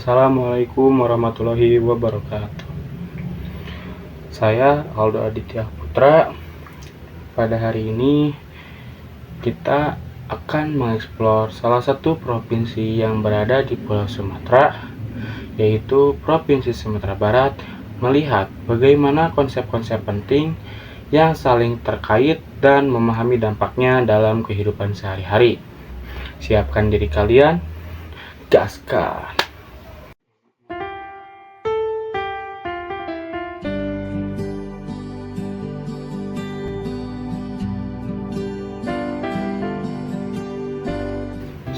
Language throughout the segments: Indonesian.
Assalamualaikum warahmatullahi wabarakatuh. Saya Aldo Aditya Putra. Pada hari ini kita akan mengeksplor salah satu provinsi yang berada di Pulau Sumatera, yaitu Provinsi Sumatera Barat, melihat bagaimana konsep-konsep penting yang saling terkait dan memahami dampaknya dalam kehidupan sehari-hari. Siapkan diri kalian, gaskan!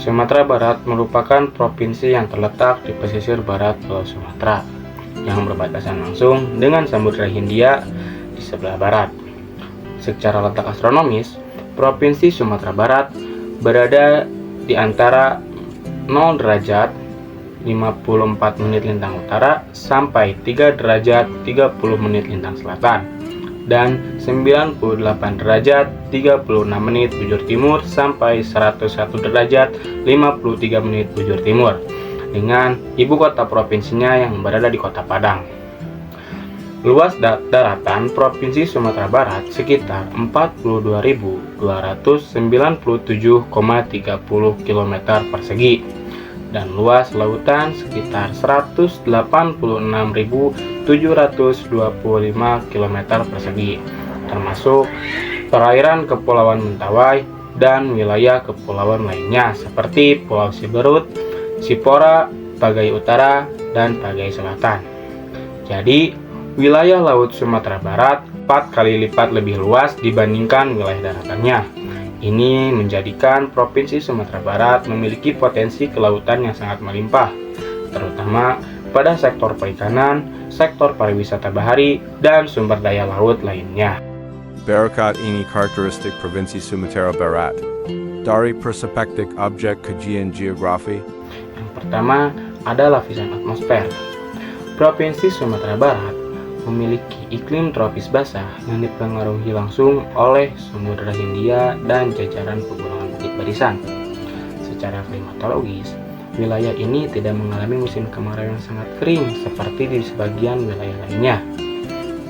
Sumatera Barat merupakan provinsi yang terletak di pesisir barat Pulau Sumatera, yang berbatasan langsung dengan Samudra Hindia di sebelah barat. Secara letak astronomis, Provinsi Sumatera Barat berada di antara 0 derajat 54 menit lintang utara sampai 3 derajat 30 menit lintang selatan, dan 98 derajat 36 menit bujur timur sampai 101 derajat 53 menit bujur timur, dengan ibu kota provinsinya yang berada di Kota Padang. Luas daratan Provinsi Sumatera Barat sekitar 42.297,30 km persegi, dan luas lautan sekitar 186.725 km persegi, termasuk perairan Kepulauan Mentawai dan wilayah kepulauan lainnya seperti Pulau Siberut, Sipora, Pagai Utara, dan Pagai Selatan. Jadi, wilayah Laut Sumatera Barat 4 kali lipat lebih luas dibandingkan wilayah daratannya. Ini menjadikan Provinsi Sumatera Barat memiliki potensi kelautan yang sangat melimpah, terutama pada sektor perikanan, sektor pariwisata bahari, dan sumber daya laut lainnya. Berkat ini karakteristik Provinsi Sumatera Barat. Dari perspektif objek kajian geografi, Yang pertama ada lapisan atmosfer. Provinsi Sumatera Barat memiliki iklim tropis basah yang dipengaruhi langsung oleh Samudra Hindia dan jajaran pegunungan Bukit Barisan. Secara klimatologis, wilayah ini tidak mengalami musim kemarau yang sangat kering seperti di sebagian wilayah lainnya,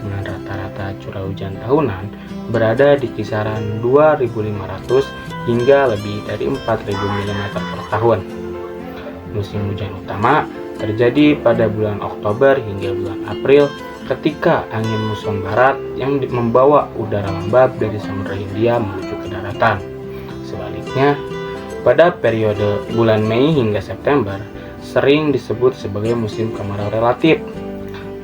dengan rata-rata curah hujan tahunan berada di kisaran 2.500 hingga lebih dari 4.000 mm per tahun. Musim hujan utama terjadi pada bulan Oktober hingga bulan April, ketika angin muson barat yang membawa udara lembab dari Samudra Hindia menuju ke daratan. Sebaliknya, pada periode bulan Mei hingga September sering disebut sebagai musim kemarau relatif.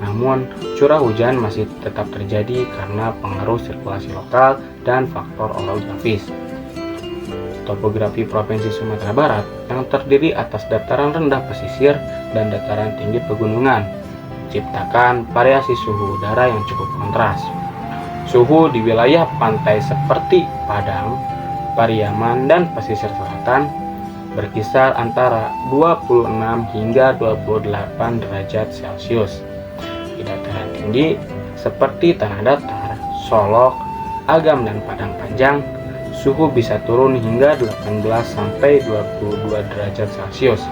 Namun, curah hujan masih tetap terjadi karena pengaruh sirkulasi lokal dan faktor orografis. Topografi Provinsi Sumatera Barat yang terdiri atas dataran rendah pesisir dan dataran tinggi pegunungan menciptakan variasi suhu udara yang cukup kontras. Suhu di wilayah pantai seperti Padang, Pariaman, dan pesisir selatan berkisar antara 26 hingga 28 derajat Celcius. Di dataran tinggi seperti Tanah Datar, Solok, Agam, dan Padang Panjang, suhu bisa turun hingga 18 sampai 22 derajat Celcius,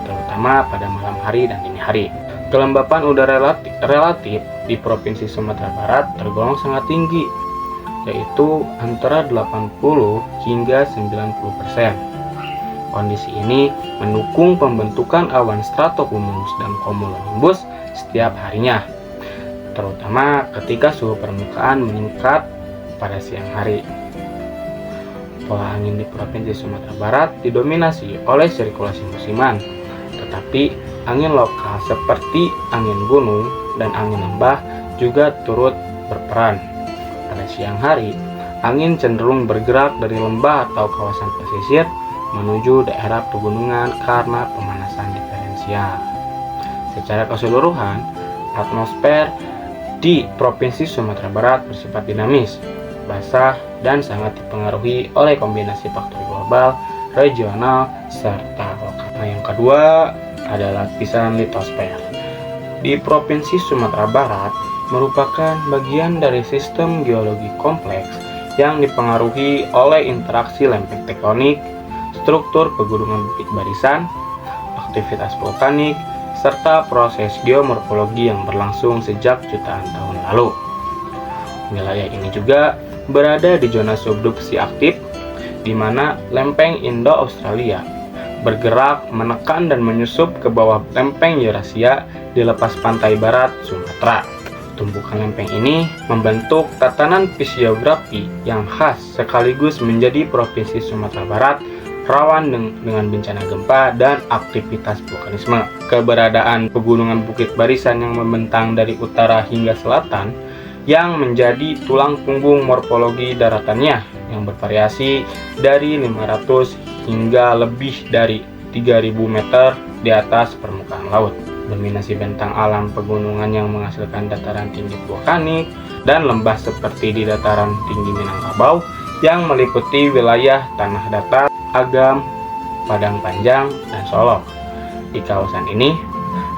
terutama pada malam hari dan dini hari. Kelembapan udara relatif di Provinsi Sumatera Barat tergolong sangat tinggi, yaitu antara 80 hingga 90%. Kondisi ini mendukung pembentukan awan stratocumulus dan cumulonimbus setiap harinya, terutama ketika suhu permukaan meningkat pada siang hari. Pola angin di Provinsi Sumatera Barat didominasi oleh sirkulasi musiman, tetapi angin lokal seperti angin gunung dan angin lembah juga turut berperan. Pada siang hari, angin cenderung bergerak dari lembah atau kawasan pesisir menuju daerah pegunungan karena pemanasan diferensial. Secara keseluruhan, atmosfer di Provinsi Sumatera Barat bersifat dinamis, basah, dan sangat dipengaruhi oleh kombinasi faktor global, regional, serta lokal. Yang kedua adalah lapisan litosfer. Di Provinsi Sumatera Barat merupakan bagian dari sistem geologi kompleks yang dipengaruhi oleh interaksi lempeng tektonik, struktur pegunungan Bukit Barisan, aktivitas vulkanik, serta proses geomorfologi yang berlangsung sejak jutaan tahun lalu. Wilayah ini juga berada di zona subduksi aktif, di mana lempeng Indo-Australia bergerak menekan dan menyusup ke bawah lempeng Eurasia di lepas pantai barat Sumatera. Tumpukan lempeng ini membentuk tatanan fisiografi yang khas sekaligus menjadi Provinsi Sumatera Barat rawan dengan bencana gempa dan aktivitas vulkanisme. Keberadaan pegunungan Bukit Barisan yang membentang dari utara hingga selatan yang menjadi tulang punggung morfologi daratannya yang bervariasi dari 500 hingga lebih dari 3000 meter di atas permukaan laut. Dominasi bentang alam pegunungan yang menghasilkan dataran tinggi vulkanik dan lembah seperti di dataran tinggi Minangkabau yang meliputi wilayah tanah datar, Agam, Padang Panjang, dan Solok. Di kawasan ini,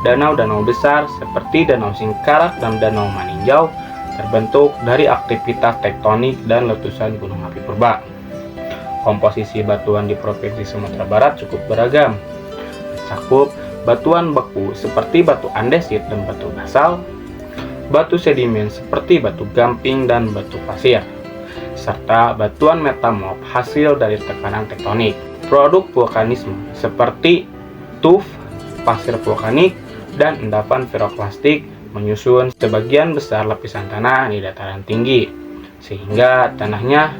danau-danau besar seperti Danau Singkarak dan Danau Maninjau terbentuk dari aktivitas tektonik dan letusan gunung api purba. Komposisi batuan di Provinsi Sumatera Barat cukup beragam, mencakup batuan beku seperti batu andesit dan batu basal, batu sedimen seperti batu gamping dan batu pasir, serta batuan metamorf hasil dari tekanan tektonik. Produk vulkanisme seperti tuf, pasir vulkanik, dan endapan piroklastik menyusun sebagian besar lapisan tanah di dataran tinggi, sehingga tanahnya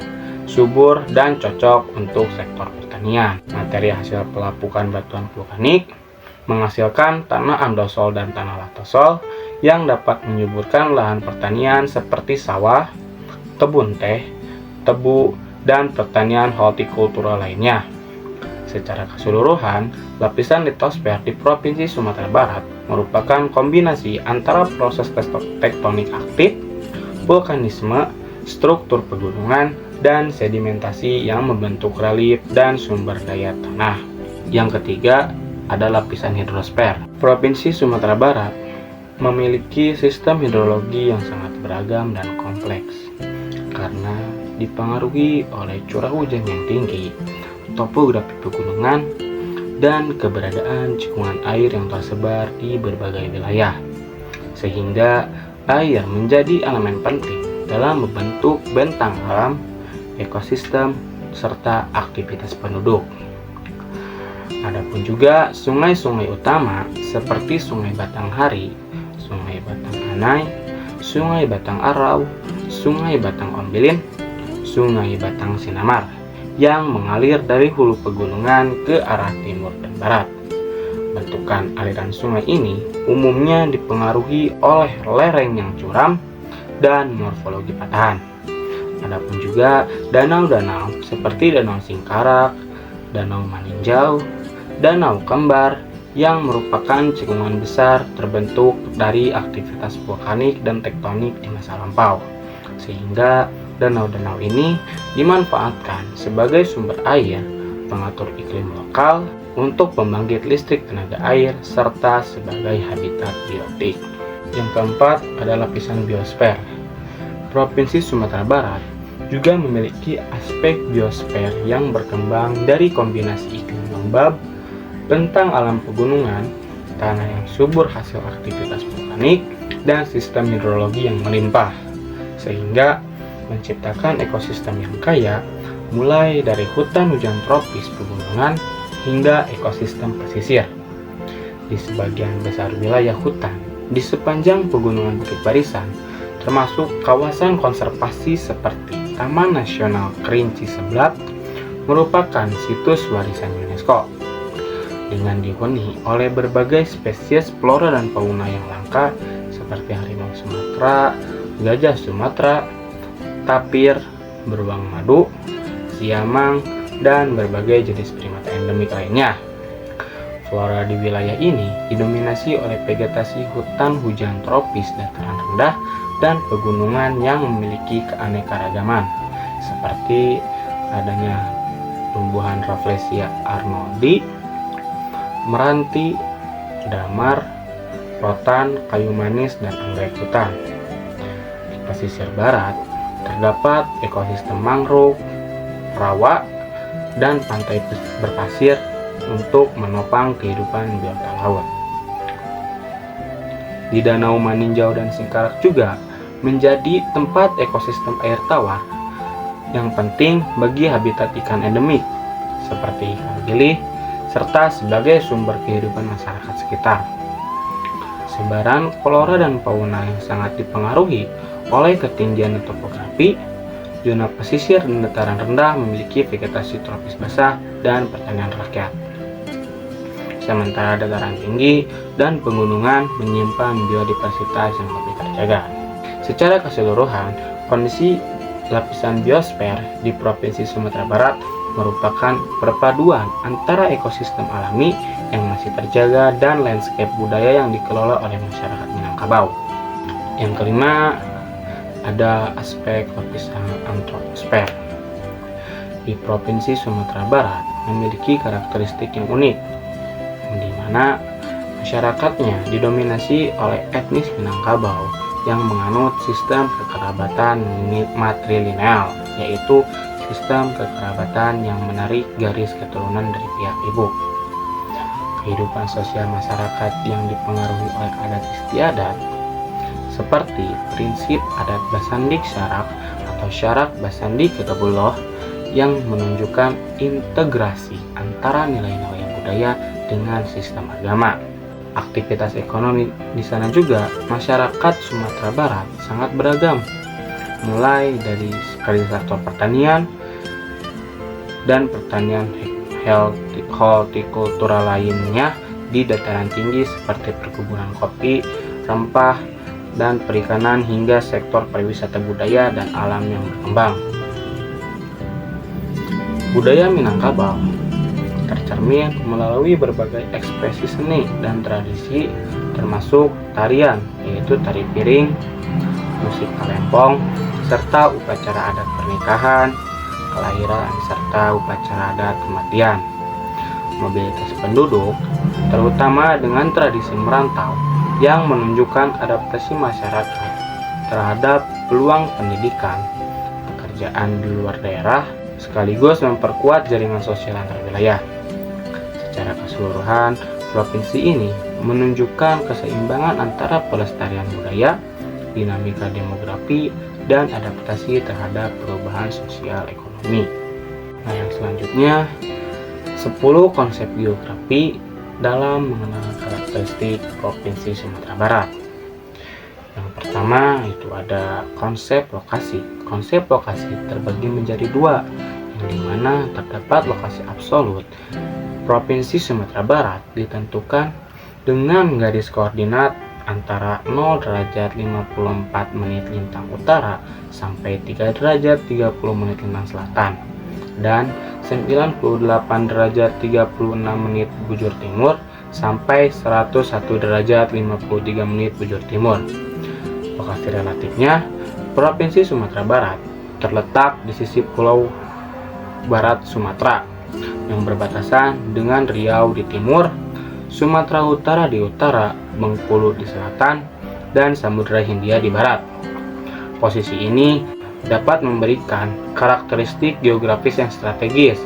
subur dan cocok untuk sektor pertanian. Materi hasil pelapukan batuan vulkanik menghasilkan tanah andosol dan tanah latosol yang dapat menyuburkan lahan pertanian seperti sawah, kebun teh, tebu, dan pertanian hortikultura lainnya. Secara keseluruhan, lapisan litosfer di Provinsi Sumatera Barat merupakan kombinasi antara proses tektonik aktif, vulkanisme, struktur pegunungan, dan sedimentasi yang membentuk relief dan sumber daya tanah. Yang ketiga ada lapisan hidrosfer. Provinsi Sumatera Barat memiliki sistem hidrologi yang sangat beragam dan kompleks karena dipengaruhi oleh curah hujan yang tinggi, topografi pegunungan, dan keberadaan cikungan air yang tersebar di berbagai wilayah, sehingga air menjadi elemen penting dalam membentuk bentang alam, ekosistem, serta aktivitas penduduk. Adapun juga sungai-sungai utama seperti Sungai Batanghari, Sungai Batanganai, Sungai Batang Arau, Sungai Batang Ombilin, Sungai Batang Sinamar yang mengalir dari hulu pegunungan ke arah timur dan barat. Bentukan aliran sungai ini umumnya dipengaruhi oleh lereng yang curam dan morfologi patahan. Adapun juga danau-danau seperti Danau Singkarak, Danau Maninjau, Danau Kembar yang merupakan cekungan besar terbentuk dari aktivitas vulkanik dan tektonik di masa lampau, sehingga danau-danau ini dimanfaatkan sebagai sumber air, pengatur iklim lokal, untuk pembangkit listrik tenaga air, serta sebagai habitat biotik. Yang keempat adalah lapisan biosfer. Provinsi Sumatera Barat juga memiliki aspek biosfer yang berkembang dari kombinasi iklim lembab, bentang alam pegunungan, tanah yang subur hasil aktivitas vulkanik, dan sistem hidrologi yang melimpah, sehingga menciptakan ekosistem yang kaya, mulai dari hutan hujan tropis pegunungan hingga ekosistem pesisir. Di sebagian besar wilayah hutan di sepanjang pegunungan Bukit Barisan, termasuk kawasan konservasi seperti Taman Nasional Kerinci Seblat, merupakan situs warisan UNESCO dengan dihuni oleh berbagai spesies flora dan fauna yang langka seperti harimau Sumatera, gajah Sumatera, tapir, beruang madu, siamang, dan berbagai jenis primata endemik lainnya. Flora di wilayah ini didominasi oleh vegetasi hutan hujan tropis dataran rendah dan pegunungan yang memiliki keanekaragaman, seperti adanya tumbuhan Rafflesia arnoldi, meranti, damar, rotan, kayu manis, dan anggrek hutan. Di pesisir barat terdapat ekosistem mangrove, rawa, dan pantai berpasir untuk menopang kehidupan biota laut. di Danau Maninjau dan Singkarak juga menjadi tempat ekosistem air tawar yang penting bagi habitat ikan endemik seperti ikan bilih, serta sebagai sumber kehidupan masyarakat sekitar. Sebaran flora dan fauna yang sangat dipengaruhi oleh ketinggian topografi, zona pesisir dan dataran rendah memiliki vegetasi tropis basah dan pertanian rakyat. Sementara dataran tinggi dan pegunungan menyimpan biodiversitas yang lebih terjaga. Secara keseluruhan, kondisi lapisan biosfer di Provinsi Sumatera Barat merupakan perpaduan antara ekosistem alami yang masih terjaga dan landscape budaya yang dikelola oleh masyarakat Minangkabau. Yang kelima, ada aspek lapisan antroposfer. Di Provinsi Sumatera Barat memiliki karakteristik yang unik, di mana masyarakatnya didominasi oleh etnis Minangkabau yang menganut sistem kekerabatan matrilineal, yaitu sistem kekerabatan yang menarik garis keturunan dari pihak ibu. Kehidupan sosial masyarakat yang dipengaruhi oleh adat istiadat seperti prinsip adat Basandik Syarak atau Syarak Basandik Ketabullah yang menunjukkan integrasi antara nilai-nilai budaya dengan sistem agama. Aktivitas ekonomi di sana juga masyarakat Sumatera Barat sangat beragam, mulai dari sektor pertanian dan pertanian hortikultura lainnya di dataran tinggi seperti perkebunan kopi, rempah, dan perikanan hingga sektor pariwisata budaya dan alam yang berkembang. Budaya Minangkabau tercermin melalui berbagai ekspresi seni dan tradisi termasuk tarian, yaitu tari piring, musik kalempong, serta upacara adat pernikahan, kelahiran, serta upacara adat kematian. Mobilitas penduduk, terutama dengan tradisi merantau, yang menunjukkan adaptasi masyarakat terhadap peluang pendidikan, pekerjaan di luar daerah, sekaligus memperkuat jaringan sosial antar wilayah. Secara keseluruhan, provinsi ini menunjukkan keseimbangan antara pelestarian budaya, dinamika demografi, dan adaptasi terhadap perubahan sosial ekonomi. Nah, yang selanjutnya 10 konsep geografi dalam mengenal karakteristik Provinsi Sumatera Barat. Yang pertama itu ada konsep lokasi. Konsep lokasi terbagi menjadi dua, yang dimana terdapat lokasi absolut. Provinsi Sumatera Barat ditentukan dengan garis koordinat antara 0 derajat 54 menit lintang utara sampai 3 derajat 30 menit lintang selatan dan 98 derajat 36 menit bujur timur sampai 101 derajat 53 menit bujur timur. Lokasi relatifnya, Provinsi Sumatera Barat terletak di sisi Pulau Barat Sumatera yang berbatasan dengan Riau di timur, Sumatera Utara di utara, Bengkulu di selatan, dan Samudra Hindia di barat. Posisi ini dapat memberikan karakteristik geografis yang strategis.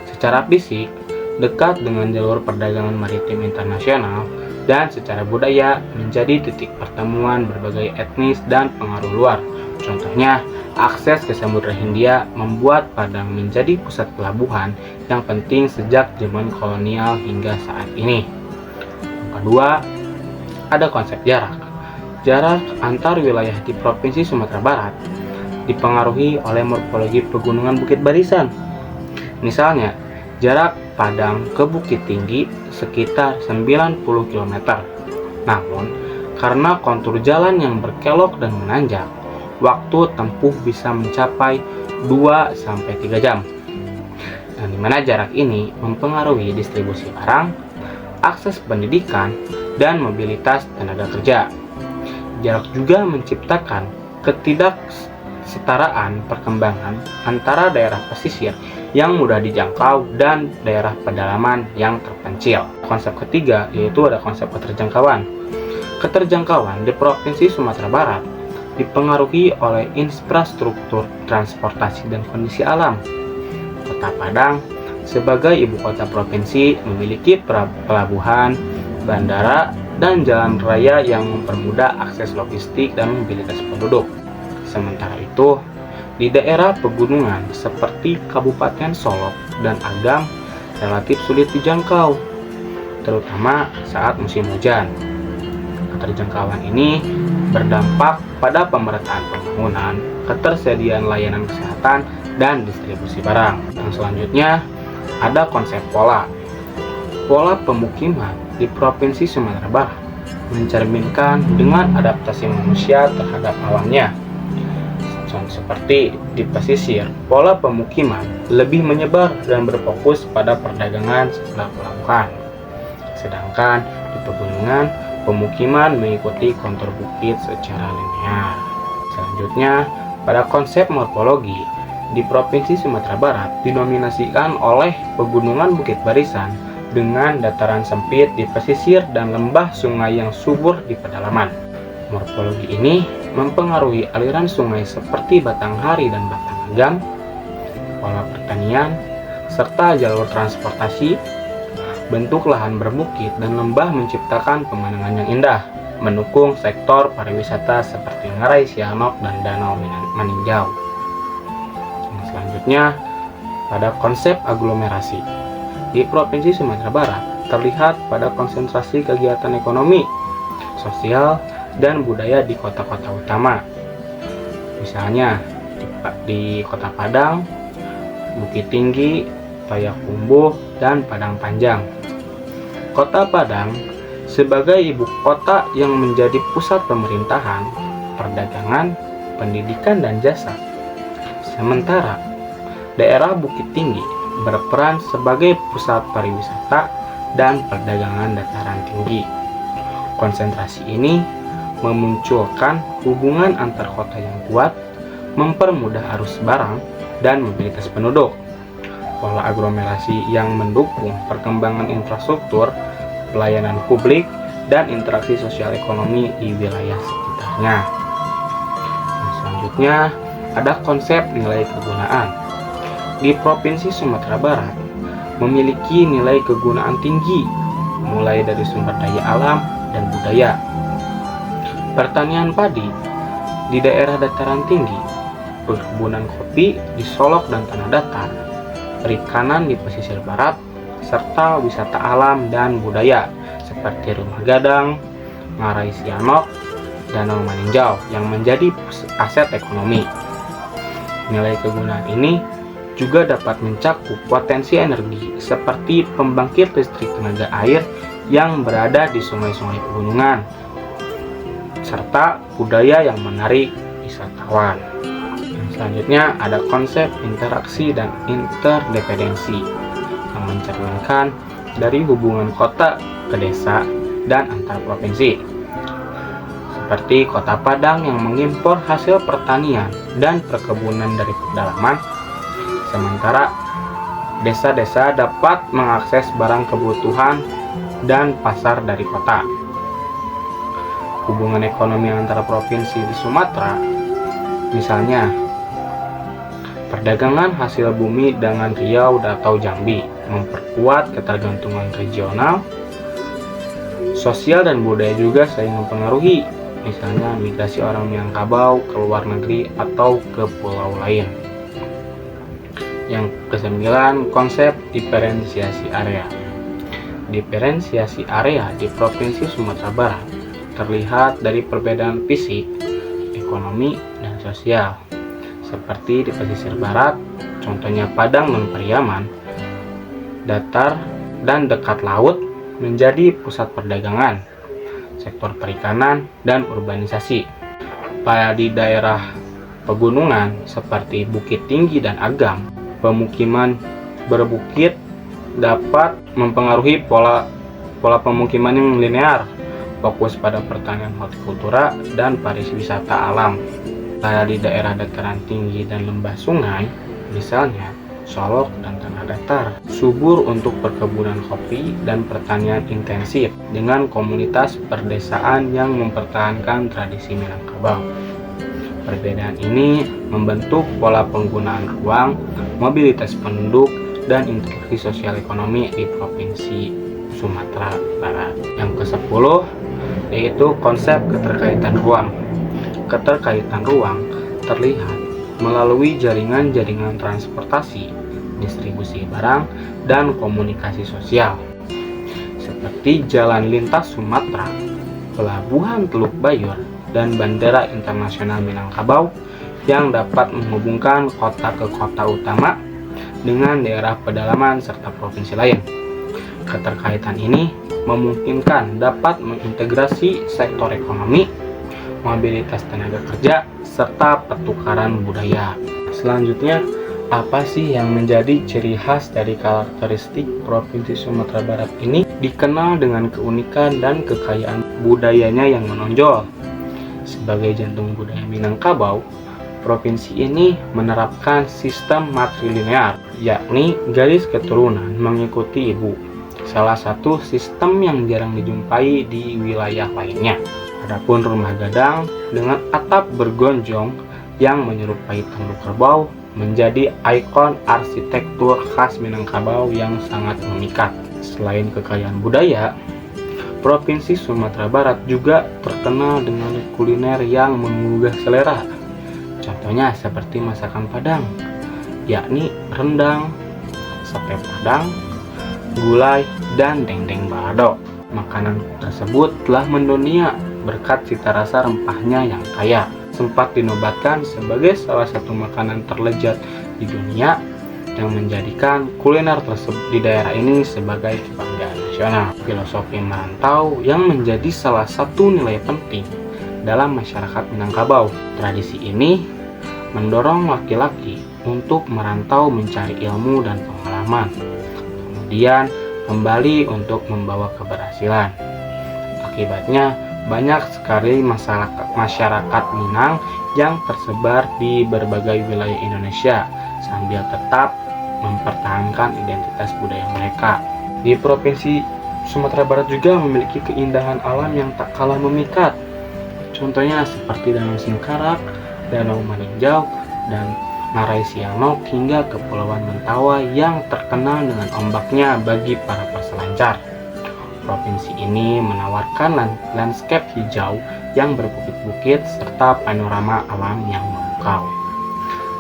Secara fisik, dekat dengan jalur perdagangan maritim internasional, dan secara budaya menjadi titik pertemuan berbagai etnis dan pengaruh luar. Contohnya, akses ke Samudra Hindia membuat Padang menjadi pusat pelabuhan yang penting sejak zaman kolonial hingga saat ini. Yang kedua, ada konsep jarak. Jarak antar wilayah di Provinsi Sumatera Barat dipengaruhi oleh morfologi pegunungan Bukit Barisan. Misalnya, jarak Padang ke Bukit Tinggi sekitar 90 km. Namun, karena kontur jalan yang berkelok dan menanjak, waktu tempuh bisa mencapai 2-3 jam. Di mana jarak ini mempengaruhi distribusi barang, akses pendidikan, dan mobilitas tenaga kerja. Jarak juga menciptakan ketidaksetaraan perkembangan antara daerah pesisir yang mudah dijangkau dan daerah pedalaman yang terpencil. Konsep ketiga yaitu ada konsep keterjangkauan. Keterjangkauan di Provinsi Sumatera Barat dipengaruhi oleh infrastruktur transportasi dan kondisi alam. Kota Padang sebagai ibu kota provinsi memiliki pelabuhan, bandara, dan jalan raya yang mempermudah akses logistik dan mobilitas penduduk. Sementara itu, di daerah pegunungan seperti Kabupaten Solok dan Agam relatif sulit dijangkau, terutama saat musim hujan. Keterjangkauan ini berdampak pada pemerataan pembangunan, ketersediaan layanan kesehatan, dan distribusi barang. Yang selanjutnya, ada konsep pola. Pola pemukiman di Provinsi Sumatera Barat mencerminkan dengan adaptasi manusia terhadap alamnya. Seperti di pesisir, pola pemukiman lebih menyebar dan berfokus pada perdagangan setelah pelabuhan. Sedangkan di pegunungan, pemukiman mengikuti kontur bukit secara linear. Selanjutnya, pada konsep morfologi, di Provinsi Sumatera Barat didominasikan oleh pegunungan bukit barisan dengan dataran sempit di pesisir dan lembah sungai yang subur di pedalaman. Morfologi ini mempengaruhi aliran sungai seperti Batanghari dan Batanghagam, pola pertanian, serta jalur transportasi. Bentuk lahan berbukit dan lembah menciptakan pemandangan yang indah, mendukung sektor pariwisata seperti Ngarai Sianok dan Danau Maninjau. Selanjutnya, pada konsep aglomerasi. Di Provinsi Sumatera Barat terlihat pada konsentrasi kegiatan ekonomi, sosial, dan budaya di kota-kota utama. Misalnya, di Kota Padang, Bukit Tinggi, Payakumbuh, dan Padang Panjang. Kota Padang sebagai ibu kota yang menjadi pusat pemerintahan, perdagangan, pendidikan, dan jasa. Sementara daerah Bukit Tinggi berperan sebagai pusat pariwisata dan perdagangan dataran tinggi. Konsentrasi ini memunculkan hubungan antar kota yang kuat, mempermudah arus barang dan mobilitas penduduk. Pola aglomerasi yang mendukung perkembangan infrastruktur, pelayanan publik, dan interaksi sosial ekonomi di wilayah sekitarnya. Selanjutnya, ada konsep nilai kegunaan. Di Provinsi Sumatera Barat memiliki nilai kegunaan tinggi, mulai dari sumber daya alam dan budaya. Pertanian padi di daerah dataran tinggi, perkebunan kopi di Solok dan Tanah Datar, perikanan di pesisir barat, serta wisata alam dan budaya seperti Rumah Gadang, Ngarai Sianok, Danau Maninjau yang menjadi aset ekonomi. Nilai kegunaan ini juga dapat mencakup potensi energi seperti pembangkit listrik tenaga air yang berada di sungai-sungai pegunungan, serta budaya yang menarik wisatawan. Selanjutnya ada konsep interaksi dan interdependensi yang mencerminkan dari hubungan kota ke desa dan antar provinsi. Seperti Kota Padang yang mengimpor hasil pertanian dan perkebunan dari pedalaman, sementara desa-desa dapat mengakses barang kebutuhan dan pasar dari kota. Hubungan ekonomi antara provinsi di Sumatera, misalnya perdagangan hasil bumi dengan Riau atau Jambi, memperkuat ketergantungan regional. Sosial dan budaya juga saling mempengaruhi, misalnya migrasi orang Minangkabau ke luar negeri atau ke pulau lain. Yang kesembilan, konsep diferensiasi area. Diferensiasi area di Provinsi Sumatera Barat terlihat dari perbedaan fisik, ekonomi, dan sosial. Seperti di pesisir barat, contohnya Padang dan Pariaman, datar dan dekat laut menjadi pusat perdagangan, sektor perikanan, dan urbanisasi. Pada di daerah pegunungan seperti Bukit Tinggi dan Agam, pemukiman berbukit dapat mempengaruhi pola pemukiman yang linear, fokus pada pertanian hortikultura dan pariwisata alam. Pada di daerah dataran tinggi dan lembah sungai, misalnya Solok dan Tanah Datar, subur untuk perkebunan kopi dan pertanian intensif dengan komunitas perdesaan yang mempertahankan tradisi Minangkabau. Perbedaan ini membentuk pola penggunaan ruang, mobilitas penduduk, dan interaksi sosial ekonomi di Provinsi Sumatera Barat. Yang ke-10, yaitu konsep keterkaitan ruang. Keterkaitan ruang terlihat melalui jaringan-jaringan transportasi, distribusi barang, dan komunikasi sosial, seperti jalan lintas Sumatera, pelabuhan Teluk Bayur, dan Bandara Internasional Minangkabau yang dapat menghubungkan kota ke kota utama dengan daerah pedalaman serta provinsi lain. Keterkaitan ini memungkinkan dapat mengintegrasi sektor ekonomi, mobilitas tenaga kerja, serta pertukaran budaya. Selanjutnya, apa sih yang menjadi ciri khas dari karakteristik Provinsi Sumatera Barat ini? Dikenal dengan keunikan dan kekayaan budayanya yang menonjol. Sebagai jantung budaya Minangkabau, provinsi ini menerapkan sistem matrilinear, yakni garis keturunan mengikuti ibu, salah satu sistem yang jarang dijumpai di wilayah lainnya. Adapun rumah gadang dengan atap bergonjong yang menyerupai tanduk kerbau menjadi ikon arsitektur khas Minangkabau yang sangat memikat. Selain kekayaan budaya, Provinsi Sumatera Barat juga terkenal dengan kuliner yang menggugah selera. Contohnya seperti masakan Padang, yakni rendang, sate Padang, gulai, dan dendeng balado. Makanan tersebut telah mendunia berkat cita rasa rempahnya yang kaya. Sempat dinobatkan sebagai salah satu makanan terlezat di dunia yang menjadikan kuliner tersebut di daerah ini sebagai kebanggaan nasional. Filosofi merantau yang menjadi salah satu nilai penting dalam masyarakat Minangkabau. Tradisi ini mendorong laki-laki untuk merantau mencari ilmu dan pengalaman, kemudian kembali untuk membawa keberhasilan. Akibatnya, banyak sekali masyarakat Minang yang tersebar di berbagai wilayah Indonesia sambil tetap mempertahankan identitas budaya mereka. Di Provinsi Sumatera Barat juga memiliki keindahan alam yang tak kalah memikat. Contohnya seperti Danau Singkarak, Danau Maninjau, dan Ngarai Sianok hingga Kepulauan Mentawai yang terkenal dengan ombaknya bagi para peselancar. Provinsi ini menawarkan landscape hijau yang berbukit-bukit serta panorama alam yang memukau.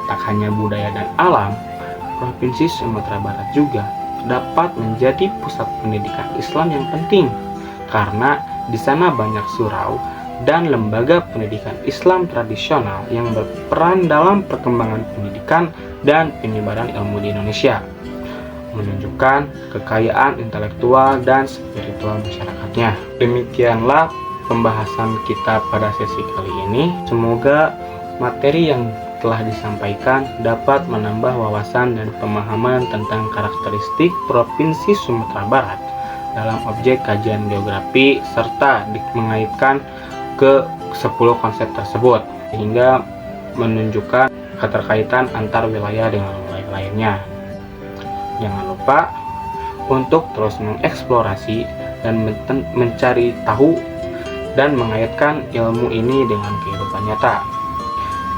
Tak hanya budaya dan alam, Provinsi Sumatera Barat juga dapat menjadi pusat pendidikan Islam yang penting karena di sana banyak surau dan lembaga pendidikan Islam tradisional yang berperan dalam perkembangan pendidikan dan penyebaran ilmu di Indonesia, menunjukkan kekayaan intelektual dan spiritual masyarakatnya. Demikianlah pembahasan kita pada sesi kali ini. Semoga materi yang telah disampaikan dapat menambah wawasan dan pemahaman tentang karakteristik Provinsi Sumatera Barat dalam objek kajian geografi serta mengaitkan ke 10 konsep tersebut sehingga menunjukkan keterkaitan antar wilayah dengan wilayah lainnya. Jangan lupa untuk terus mengeksplorasi dan mencari tahu dan mengaitkan ilmu ini dengan kehidupan nyata.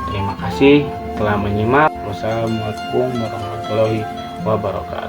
Terima kasih telah menyimak. Wassalamualaikum warahmatullahi wabarakatuh.